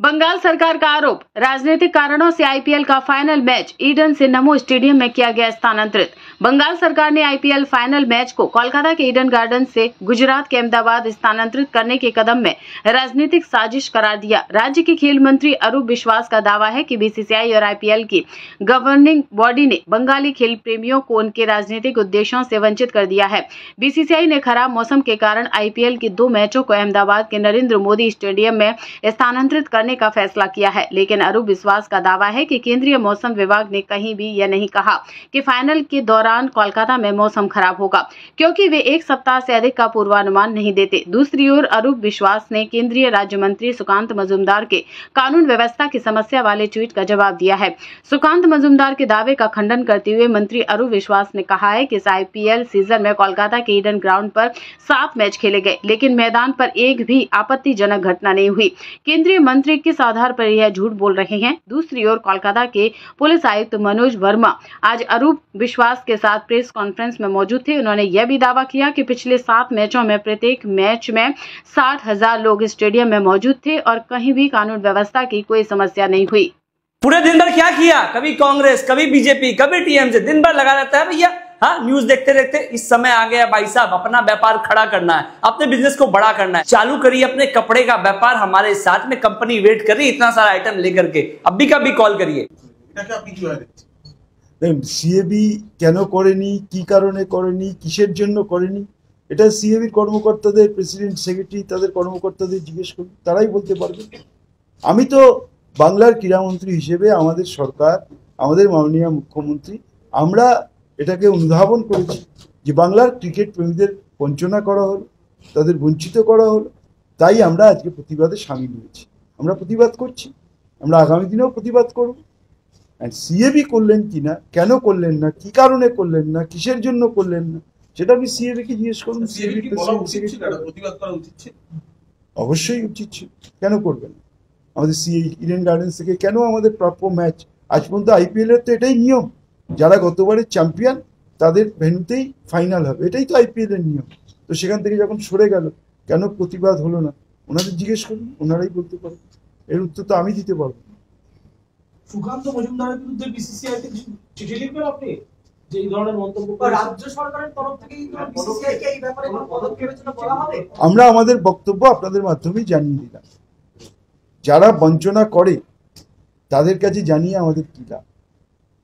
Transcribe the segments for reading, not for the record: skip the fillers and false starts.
बंगाल सरकार का आरोप, राजनीतिक कारणों से आईपीएल का फाइनल मैच ईडन से नमो स्टेडियम में किया गया स्थानांतरित। बंगाल सरकार ने आईपीएल फाइनल मैच को कोलकाता के ईडन गार्डन से गुजरात के अहमदाबाद स्थानांतरित करने के कदम में राजनीतिक साजिश करार दिया। राज्य के खेल मंत्री अरूप विश्वास का दावा है कि बीसीसीआई और आईपीएल की गवर्निंग बॉडी ने बंगाली खेल प्रेमियों को उनके राजनीतिक उद्देश्यों से वंचित कर दिया है। बीसीसीआई ने खराब मौसम के कारण आईपीएल के 2 मैचों को अहमदाबाद के नरेंद्र मोदी स्टेडियम में स्थानांतरित करने का फैसला किया है, लेकिन अरूप विश्वास का दावा है कि केंद्रीय मौसम विभाग ने कहीं भी यह नहीं कहा कि फाइनल के दौरान कोलकाता में मौसम खराब होगा, क्योंकि वे 1 सप्ताह से अधिक का पूर्वानुमान नहीं देते। दूसरी ओर अरूप विश्वास ने केंद्रीय राज्य मंत्री सुकांत मजूमदार के कानून व्यवस्था की समस्या वाले ट्वीट का जवाब दिया है। सुकांत मजूमदार के दावे का खंडन करते हुए मंत्री अरूप विश्वास ने कहा है कि इस आईपीएल सीजन में कोलकाता के ईडन ग्राउंड पर 7 मैच खेले गए, लेकिन मैदान पर एक भी आपत्तिजनक घटना नहीं हुई। केंद्रीय मंत्री किस आधार पर यह झूठ बोल रहे हैं? दूसरी ओर कोलकाता के पुलिस आयुक्त मनोज वर्मा आज अरूप विश्वास के साथ प्रेस कॉन्फ्रेंस में मौजूद थे। उन्होंने यह भी दावा किया कि पिछले 7 मैचों में प्रत्येक मैच में 60,000 लोग स्टेडियम में मौजूद थे और कहीं भी कानून व्यवस्था की कोई समस्या नहीं हुई। पूरे दिन भर क्या किया? कभी कांग्रेस, कभी बीजेपी, कभी टीएमसी, दिन भर लगा रहता है भैया। हाँ, न्यूज देखते देखते इस समय आ गया भाई साहब, अपना व्यापार खड़ा करना है, अपने बिजनेस को बड़ा करना है। चालू करिए अपने कपड़े का व्यापार हमारे साथ में, कंपनी वेट कर रही इतना सारा आइटम लेकर के। अभी का भी कॉल करिए। সিএবি কেন করেনি, কি কারণে করেনি, কিসের জন্য করেনি, এটা সিএবির কর্মকর্তাদের, প্রেসিডেন্ট, সেক্রেটারি, তাদের কর্মকর্তাদের জিজ্ঞেস করুন, তারাই বলতে পারবে। আমি তো বাংলার ক্রীড়ামন্ত্রী হিসেবে আমাদের সরকার, আমাদের মাননীয় মুখ্যমন্ত্রী, আমরা এটাকে অনুধাবন করেছি যে বাংলার ক্রিকেট প্রেমীদের বঞ্চনা করা হলো, তাদের বঞ্চিত করা হলো, তাই আমরা আজকে প্রতিবাদে সামিল হয়েছি। আমরা প্রতিবাদ করছি, আমরা আগামী দিনেও প্রতিবাদ করব। অ্যান্ড সিএবি করলেন কিনা, কেন করলেন না, কি কারণে করলেন না, কিসের জন্য করলেন না, সেটা আপনি সিএবিকে জিজ্ঞেস করুন। অবশ্যই উচিত ছিল, কেন করবেন? আমাদের ইডেন গার্ডেন্স থেকে কেন আমাদের প্রাপ্য ম্যাচ আজ পর্যন্ত আইপিএল এর তো এটাই নিয়ম, যারা গতবারের চ্যাম্পিয়ন তাদের ভেন্যুতেই ফাইনাল হবে, এটাই তো আইপিএল এর নিয়ম। তো সেখান থেকে যখন সরে গেল, কেন প্রতিবাদ হলো না, ওনাদের জিজ্ঞেস করুন, ওনারাই বলতে পারবেন। এর উত্তর তো আমি দিতে পারবো। সুকান্ত মজুমদারের বিরুদ্ধে বিসিসিআই কে চিঠি লিখবেন আপনি, যে এই ধরনের মন্তব্য রাজ্য সরকারের তরফ থেকে বিসিসিআই কে এই ব্যাপারে কোনো পদক্ষেপের জন্য বলা হবে? আমরা আমাদের বক্তব্য আপনাদের মাধ্যমেই জানিয়ে দিলাম। যারা বঞ্চনা করে তাদের কাছে জানিয়ে আমাদের কি লাভ?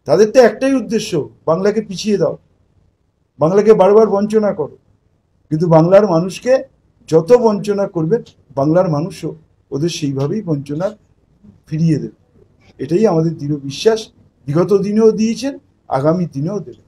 তাদের তো একটাই উদ্দেশ্য, বাংলাকে পিছিয়ে দাও, বাংলাকে বারবার বঞ্চনা করো। কিন্তু বাংলার মানুষকে যত বঞ্চনা করবেন, বাংলার মানুষও ওদের সেইভাবেই বঞ্চনা ফিরিয়ে দেবে। এটাই আমাদের দৃঢ় বিশ্বাস, বিগত দিনেও দিয়েছেন, আগামী দিনেও দেবেন।